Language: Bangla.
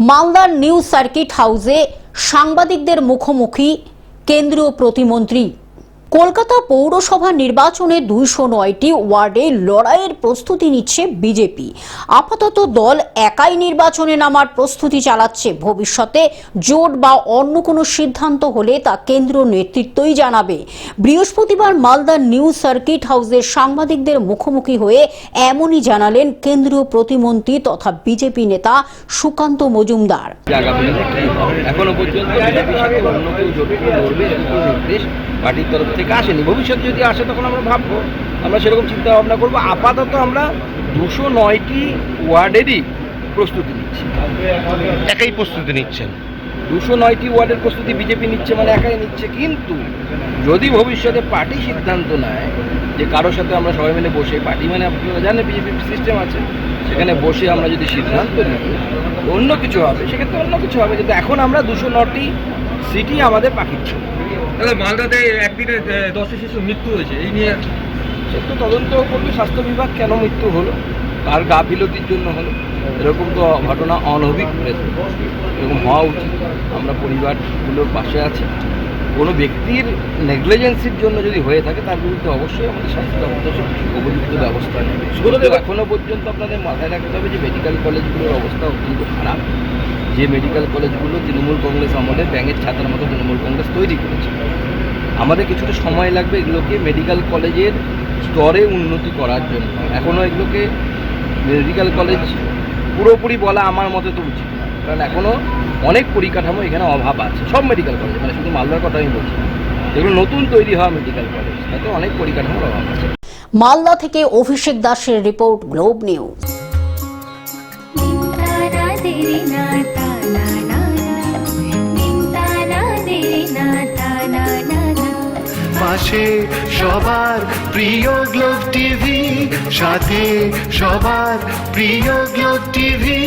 মালদার নিউ সার্কিট হাউসে সাংবাদিকদের মুখোমুখি কেন্দ্রীয় প্রতিমন্ত্রী। কলকাতা পৌরসভা নির্বাচনে 209টি ওয়ার্ডে লড়াইয়ের প্রস্তুতি নিচ্ছে বিজেপি। আপাতত দল একাই নির্বাচনে নামার প্রস্তুতি চালাচ্ছে। ভবিষ্যতে জোট বা অন্য কোনো সিদ্ধান্ত হলে তা কেন্দ্রীয় নেতৃত্বই জানাবে। বৃহস্পতিবার মালদার নিউ সার্কিট হাউসে সাংবাদিকদের মুখোমুখি হয়ে এমনই জানালেন কেন্দ্রীয় প্রতিমন্ত্রী তথা বিজেপি নেতা সুকান্ত মজুমদার। এখনো পর্যন্ত পার্টির তরফ থেকে আসেনি। ভবিষ্যৎ যদি আসে তখন আমরা ভাববো, আমরা সেরকম চিন্তা ভাবনা করবো। আপাতত আমরা 209টি ওয়ার্ডেরই প্রস্তুতি নিচ্ছি। একাই প্রস্তুতি নিচ্ছেন? 209টি ওয়ার্ডের প্রস্তুতি বিজেপি নিচ্ছে, মানে একাই নিচ্ছে। কিন্তু যদি ভবিষ্যতে পার্টি সিদ্ধান্ত নেয় যে কারোর সাথে আমরা সবাই মিলে বসে, পার্টি মানে আপনারা জানেন বিজেপি সিস্টেম আছে, সেখানে বসে আমরা যদি সিদ্ধান্ত নিই অন্য কিছু হবে, সেক্ষেত্রে অন্য কিছু হবে। কিন্তু এখন আমরা 209টি সিটই আমাদের পাখির ছিল। তাহলে মালদাতে একদিনে 10 শিশু মৃত্যু হয়েছে, এই নিয়ে সেটা তদন্ত করবে স্বাস্থ্য বিভাগ, কেন মৃত্যু হলো, কার গাফিলতির জন্য হলো। এরকম তো ঘটনা অনভিপ্রেত, এরকম হওয়া উচিত। আমরা পরিবারগুলোর পাশে আছি। কোনো ব্যক্তির নেগলিজেন্সির জন্য যদি হয়ে থাকে তার বিরুদ্ধে অবশ্যই আমাদের স্বাস্থ্য দপ্তর উপযুক্ত ব্যবস্থা নেবে। এখনও পর্যন্ত আপনাদের মাথায় রাখতে হবে যে মেডিকেল কলেজগুলোর অবস্থা অত্যন্ত খারাপ। যে মেডিকেল কলেজগুলো তৃণমূল কংগ্রেস আমলে ব্যাঙের ছাতার মতো তৃণমূল কংগ্রেস তৈরি করেছে, আমাদের কিছুটা সময় লাগবে এগুলোকে মেডিকেল কলেজের স্তরে উন্নতি করার জন্য। এখনও এগুলোকে মেডিকেল কলেজ পুরোপুরি বলা আমার মতে তো উচিত না, কারণ এখনও অনেক পরিকাঠামো এখানে অভাব আছে। সব মেডিকেল কলেজ, মানে শুধু মালদার কথা আমি বলছি, এগুলো নতুন তৈরি হওয়া মেডিকেল কলেজ, তাতে অনেক পরিকাঠামোর অভাব আছে। মালদা থেকে অভিষেক দাসের রিপোর্ট, গ্লোব নিউজ। পাশে সবার প্রিয় গ্লোব টিভি, সাথে সবার প্রিয় গ্লোব টিভি।